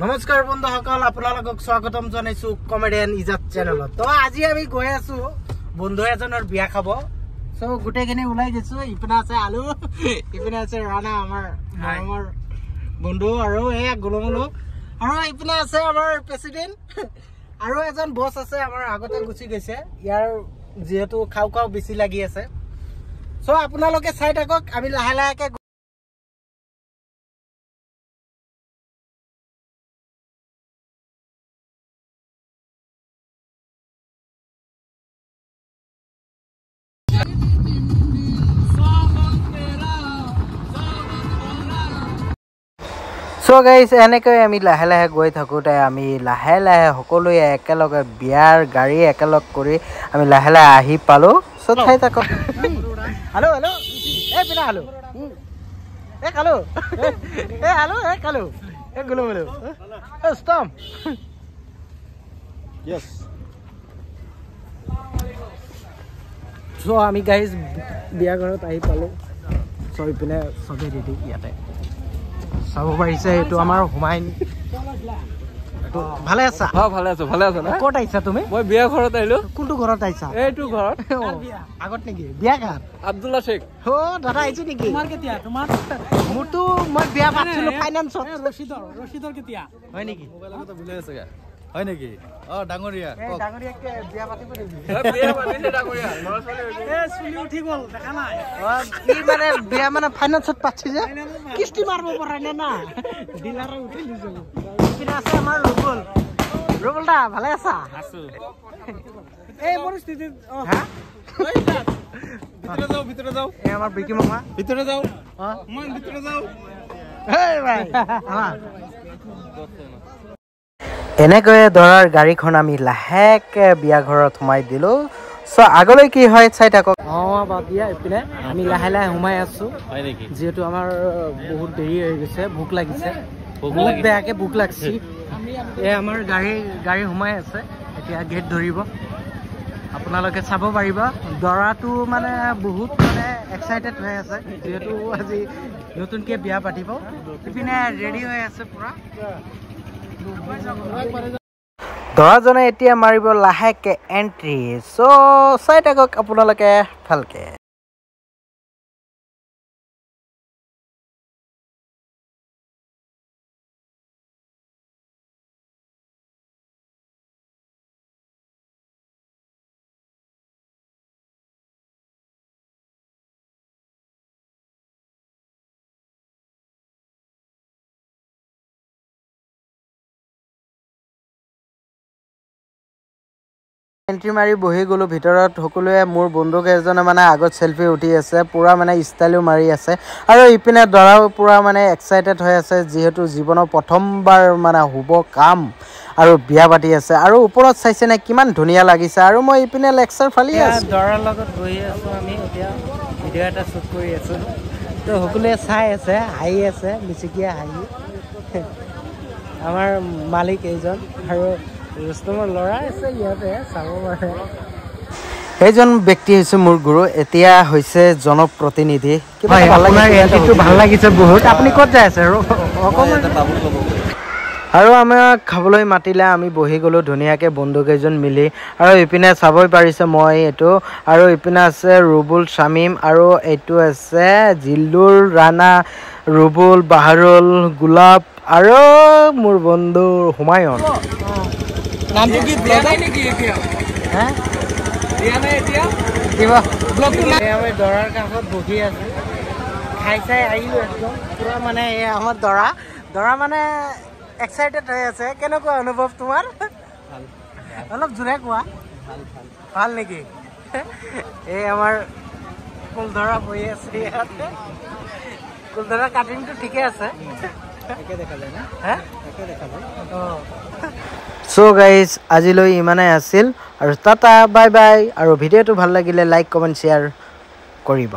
নমস্কাৰ বন্ধুসকল, আপোনালোকক স্বাগতম জনাইছো কমেডিয়ান ইজাত চেনেলত। তো আজি আমি গৈ আছো বন্ধু এজনৰ বিয়া খাব। সো গোটেইখিনি ওলাই গৈছো। ইপিনে আছে আলু, ইপিনে আছে ৰাণা আমাৰ মৰমৰ বন্ধু, আৰু এই গোলমলো, আৰু ইপিনে আছে আমাৰ প্ৰেচিডেণ্ট, আৰু এজন বছ আছে আমাৰ আগতে গুচি গৈছে। ইয়াৰ যিহেতু খাও খাও বেছি লাগি আছে। সো আপোনালোকে চাই থাকক, আমি লাহে লাহেকে সো গাইজ এনেকৈ আমি লাহে লাহে গৈ থাকোঁতে আমি লাহে লাহে সকলোৱে একেলগে বিয়াৰ গাড়ী একেলগ কৰি আমি লাহে লাহে আহি পালোঁ। সো চাই থাকক। হেল্ল' হেল্ল' এই পিনা হেল্ল' এই খালো এই হেল্ল' এই খালো এই গলো গলো ষ্টপ। Yes. সো আমি গাইজ বিয়া ঘৰত আহি পালোঁ। সো ইপিনে চবেই ৰেডি ইয়াতে চাব পাৰিছে। এইটো আমাৰ হুমায়ুন। ভালে আছা? ভালে আছো না। ক'ত আহিছা তুমি? মই বিয়া ঘৰত আহিলো। কোনটো ঘৰত আহিছা? এইটো ঘৰত। আগত নেকি? বিয়া কাৰ? আব্দুল্লাহ শেখ। অ দাদা আহিছো নেকি? তোমাৰ কেতিয়া? তোমাৰ মোৰতো মই বিয়া পাতিছিলো ফাইনান্সত। ৰচিদৰ কেতিয়া? হয় নেকি? মোবাইলতে ভুলে আছে গা। হয় নেকি? ডাঙৰীয়া। ডাঙৰীয়াকে বিয়া পাতিব নেকি? বিয়া পাতিছে ডাঙৰীয়া। চুলি উঠি গ'ল, দেখা নাই? ই মানে বিয়া মানে ফাইনান্সত পাতিছে যে কিস্তি মাৰিব পৰা নাই না, ডিলাৰে উঠি দিছে। কিনা আছে আমাৰ ৰুবুল। ৰুবুল দা ভালে আছা? আছো। এই পৰিস্থিতিত ভিতৰে যাও। এই আমাৰ বিকি মামা। ভিতৰে যাও। মই ভিতৰে যাও। হেই ভাই এনেকৈয়ে দৰাৰ গাড়ীখন আমি লাহেকে বিয়া ঘৰত সোমাই দিলো। চ আগলৈ কি হয় চাই থাকক। দিয়া এইপিনে আমি লাহে লাহে সোমাই আছো। হয় নেকি? যিহেতু আমাৰ বহুত দেৰি হৈ গৈছে, ভোক লাগিছে, বহুত বেয়াকে ভোক লাগছে। এই আমাৰ গাড়ী সোমাই আছে, এতিয়া গেট ধৰিব। আপোনালোকে চাব পাৰিব। দৰাটো মানে বহুত মানে এক্সাইটেড হৈ আছে, যিহেতু আজি নতুনকৈ বিয়া পাতিব। ইপিনে ৰেডি হৈ আছে পুৰা। দৰাজনে এতিয়া মাৰিব লাহেকে এণ্ট্ৰি। চ' চাই থাকক আপোনালোকে ভালকে। এণ্ট্ৰি মাৰি বহি গ'লোঁ ভিতৰত। সকলোৱে মোৰ বন্ধু কেইজনে মানে আগত চেল্ফি উঠি আছে, পূৰা মানে ষ্টাইলো মাৰি আছে। আৰু ইপিনে দৰাও পূৰা মানে এক্সাইটেড হৈ আছে, যিহেতু জীৱনৰ প্ৰথমবাৰ মানে শুভ কাম আৰু বিয়া পাতি আছে। আৰু ওপৰত চাইছেনে কিমান ধুনীয়া লাগিছে। আৰু মই ইপিনে লেকচাৰ ফালি আছোঁ। দৰাৰ লগত বহি আছোঁ আমি, এতিয়া ভিডিঅ' এটা শ্বুট কৰি আছোঁ। তো সকলোৱে চাই আছে, হাঁহি আছে, মিচিকিয়া হাঁহি। আমাৰ মালিক এইজন আৰু ৰুস্তমৰ ল'ৰা আছে ইয়াতে চাব পাৰে। সেইজন ব্যক্তি হৈছে মোৰ গুৰু, এতিয়া হৈছে জনপ্ৰতিনিধি। ভাল লাগিছে বহুত। আপুনি ক'ত যাই আছে? আৰু আমাক খাবলৈ মাতিলে, আমি বহি গ'লোঁ ধুনীয়াকৈ বন্ধুকেইজন মিলি। আৰু ইপিনে চাবই পাৰিছে মই এইটো, আৰু ইপিনে আছে ৰুবুল শামিম, আৰু এইটো আছে জিল্লুৰ, ৰাণা, ৰুবুল, বাহাৰুল, গোলাপ, আৰু মোৰ বন্ধু হুমায়ুন। নামটো কি? ব্লগাৰ নেকি এতিয়া? হে দিয়া নাই এতিয়া? কিবা আমি দৰাৰ কাষত বহি আছোঁ, খাই চাই আহিলোঁ একদম পূৰা। মানে এই আমাৰ দৰা মানে এক্সাইটেড হৈ আছে। কেনেকুৱা অনুভৱ তোমাৰ? অলপ জোৰে কোৱা। ভাল নেকি? এই আমাৰ কুলধৰা বহি আছে ইয়াতে। কুলধৰাৰ কাটিংটো ঠিকে আছে। একে দেখা যায় না? হে একে দেখা যায়। অঁ। চ' গাইজ আজিলৈ ইমানেই আছিল, আৰু টাটা বাই বাই। আৰু ভিডিঅ'টো ভাল লাগিলে লাইক কমেণ্ট শ্বেয়াৰ কৰিব।